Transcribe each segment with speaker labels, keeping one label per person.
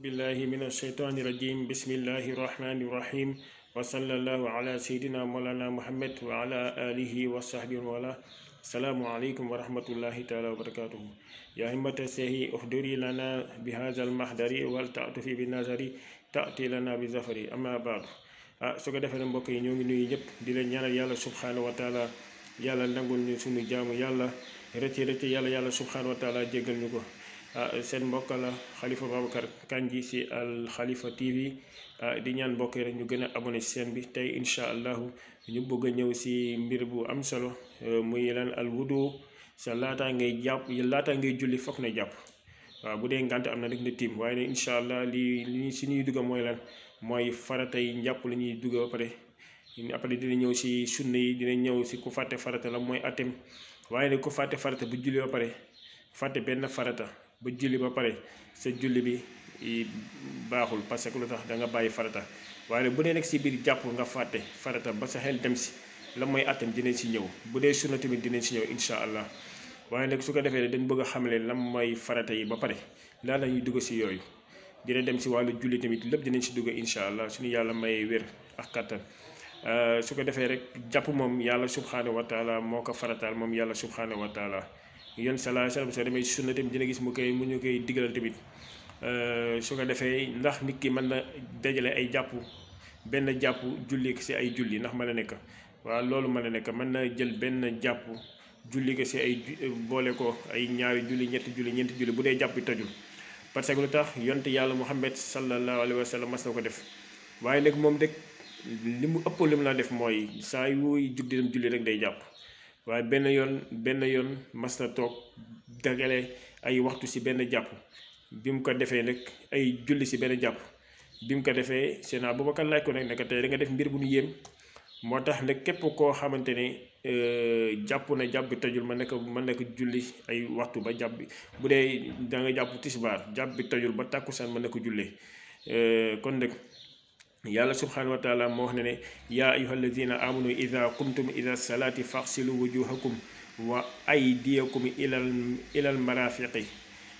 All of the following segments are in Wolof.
Speaker 1: بالله من الشيطان الرجيم بسم الله الرحمن الرحيم وصلى الله على سيدنا مولانا محمد وعلى آله وصحبه ولا السلام عليكم ورحمة الله تعالى وبركاته يا همة السيهي احضري لنا بهذا المحضر والتعطفي بالنظر تأتي لنا بزفر أما بعد su ko defee mbokk yi ñoo ngi nuyu ñëpp di leen ñaanal yàlla subhanahu wa taala yàlla nangul ñu suñu jaamu yàlla rëcc yàlla subhanahu wa taala jéggal ñu ko seen mbokk la Khalifa Babacar Kandji si Al Khalifa TV di ñaan mbokk yi rek ñu gën a abonné si seen bi tey incha allahu ñu bëgg a ñëw si mbir bu am solo muy lan al wudu sa laataa ngay julli foog na jàpp waaw bu dee ngànt am na rek na tiim waaye nag incha allah li si ñuy dugga mooy lan mooy farata yi njàpp la ñuy dugga ba pare après dina ñëw si sunna yi dina ñëw si ku fàtte farata la mooy atem waaye nag ku fàtte farata bu julli ba pare fàtte benn farata ba julli ba pare sa julli bi baaxul parce que lu tax da nga bàyyi farata waaye bu dee nekk si biir jàpp nga fàtte farata ba sa xel dem si la mooy atem dinañ si ñëw bu dee sunna tamit dinañ si ñëw incha allah waaye nag su ko defee dañ bëgg a xamle lan mooy farata yi ba pare laa la ñuy dugg si yooyu dina dem si wàllu julli tamit lépp dinañ si dugg incha allah suñu yàlla may wér ak kattan su ko defee rek jàpp moom yàlla subhanahu wa taala moo ko farataal moom yàlla subhanahu wa taala yoon salaa salaam soo demee si sunna tamit dina gis mu ñu koy digalal tamit su ko defee ndax nit ki mën na dajale ay jàpp benn jàpp julli si ay julli ndax mën na nekk waaw loolu mën na nekk mën na jël benn jàpp julli ko si ay boole ko ay ñaari julli ñetti julli ñeenti julli bu dee jàpp bi tojul parce que lu tax yonte yàlla Muhammad sallallahu alayhi wa sallam mas na ko def waaye nag moom rek li mu ëpp li mu laa def mooy saa yuy jug di dem julli rek day jàpp waaye benn yoon mas na toog dagale ay waxtu si benn jàpp bi mu ko defee nag ay julli si benn jàpp bi mu ko defee Seydina Abubakar laaj ko nag ne ko tey da nga def mbir bu ñu yéem moo tax nag képp koo xamante ne jàpp na jàpp bi tojul mën na ko julli ay waxtu ba jàpp bi bu dee da nga jàpp tisbaar jàpp bi tojul ba tàkkusaan mën na ko jullee kon nag yàlla subhanahu wa taala moo wax ne ne yaa ayuha alladina amanu ida qumtum ila salaati faxsilu wujuhakum wa aydiyakum ilal marafiqi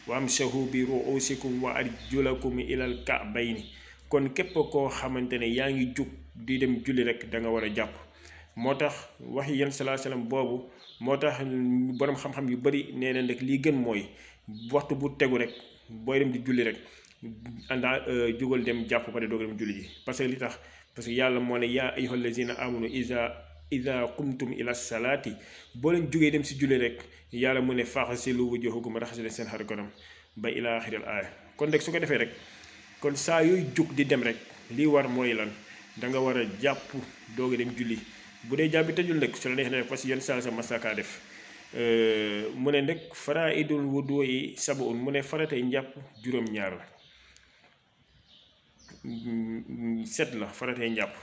Speaker 1: wa amsahu bi ruusikum wa arjulakum ilal ka'bayni kon képp koo xamante ne yaa ngi jug di dem julli rek da nga war a jàpp moo tax wax yi yéen salaa salaam boobu moo tax borom xam-xam yu bari nee na nag lii gën mooy waxtu bu tegu rek booy dem di julli rek jugal dem jàpp pare doog dem julli ji parce que li tax parce que yàlla moo ne yaa ayyuhal lazina amanu ida qumtum ila salaati boo leen jógee dem si julli rek yàlla mu ne faghsilu wujuhakum raxas leen seen xar kanam ba ila axiril aaya kon rek su ko defee rek kon saa yooyu jug di dem rek lii war mooy lan da nga war a jàpp doog a dem julli bu dee jàpp bi tëjul nag su la neexee parce que yenn saa sa masaka def mu ne nag faraidul wudu yi sab'un mu ne faratay njàpp juróom-ñaar la set la faratay njàpp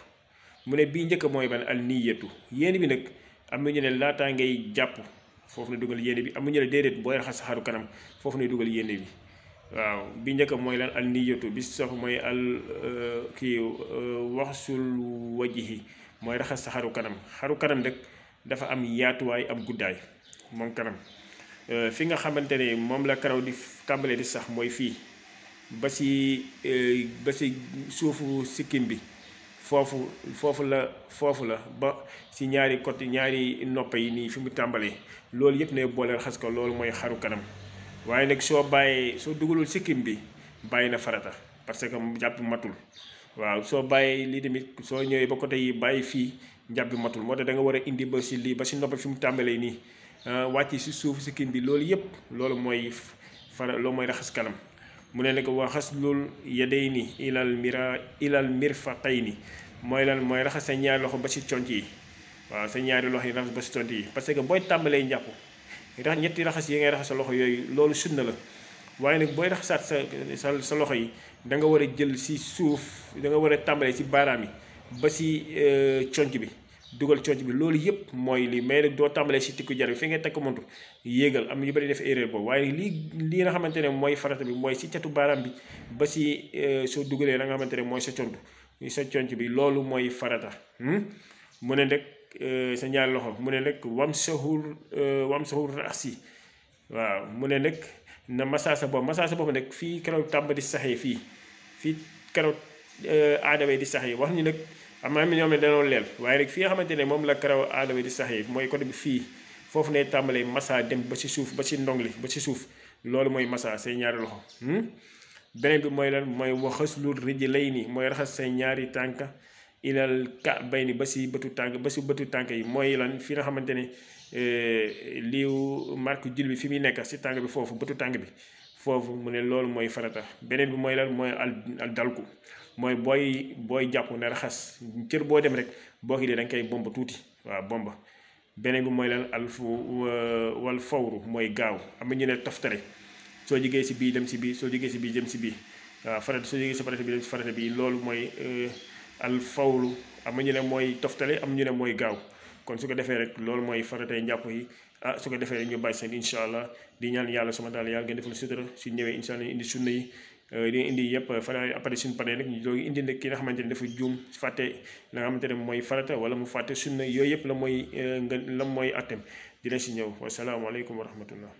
Speaker 1: mu ne bii njëkk mooy ban al niyatu yéene bi nag am na ñu ne laataa ngay jàpp foofu na dugal yéene bi am na ñu ne déedéet booy raxas sa xaru kanam foofu na dugal yéene bi waaw bi njëkk mooy lan al niyatu bi sox mooy al waxsul wajihi mooy raxas sa xaru kanam rek dafa am yaatuwaay am guddaay moom kanam fi nga xamante ne moom la karaw di tàmbalee di sax mooy fii ba si suufu sikkim bi foofu la ba si ñaari côté ñaari nopp yi nii fi mu tàmbalee loolu yëpp ne boole raxas ko loolu mooy xaru kanam waaye nag soo dugalul sikkim bi bàyyi na farata parce que jàpp matul waaw soo bàyyi lii tamit soo ñëwee ba côté yi bàyyi fii jàpp matul moo tax da nga war a indi ba si lii ba si nopp fi mu tàmbalee nii wàcc si suuf sikkim bi loolu yëpp loolu mooy raxas kanam mu ne nag waxaslul yadayni ilal mirfaqayni mooy lan mooy raxas sa ñaari loxo ba si conc yi waaw sa ñaari loxo yi raxas ba si conc yi parce que booy tàmbalee njàpp ñetti raxas yi ngay raxas sa loxo yooyu loolu sunna la waaye nag booy raxasaat sa loxo yi da nga war a jël si suuf da nga war a tàmbalee si baaraam yi ba si conc bi dugal conc bi loolu yëpp mooy lii mais nag doo tàmbalee si tikku jar bi fi ngay takk montu yéegal am na ñu bari def erreur boobu waaye lii nga xamante ne mooy farata bi mooy si catu baaraam bi ba si soo dugalee la nga xamante ne mooy sa conc bi loolu mooy farata mu ne nag sa ñaari loxo mu ne nag wamsahul rasi waaw mu ne nag na masaa sa bopp nag fii keroog tàmbali saxee fii fii karaw aadama yi di sax yi wax ñu nag am na ñoom ne dañoo leel waaye rek fi nga xamante ne moom la karaw aadama yi di sax yi mooy côté bi fii foofu ne tàmbalee massa dem ba si suuf ba si ndong li ba si suuf loolu mooy massa say ñaari loxo beneen bi mooy lan mooy waxaslul rijlayni mooy raxas say ñaari tànk ilal ka'bayni ba si bëtu tànk yi mooy lan fi nga xamante ne liiw marque jul bi fi muy nekk si tànk bi foofu bëtu tànk bi foofu mu ne loolu mooy farata beneen bi mooy lan mooy al dalku mooy booy jàpp ne raxas cër boo dem rek boo ko dee da nga koy bomba tuuti waaw bomba beneen bi mooy lan wal fawru mooy gaaw am na ñu ne toftale soo jógee si bii dem si bii soo jógee si bii dem si bii waaw farata soo jógee si farata bi dem si farata bi loolu mooy al fawru am na ñu ne mooy toftale am ñu ne mooy gaaw kon su ko defee rek loolu mooy faratay njàpp yi su ko defee rek ñu bàyyi seen incha allah di ñaan yàlla sama daal yàlla ngeen defal sutura su ñëwee incha allah indi sunna yi di indi yëpp fara après suñu paree rek ñu doog indi nag ki nga xamante ne dafa juum fàtte la nga xamante ne mooy farata wala mu fàtte sunna yooyu yëpp la mooy attem dina si ñëw wasalaamaaleykum wa rahmatullah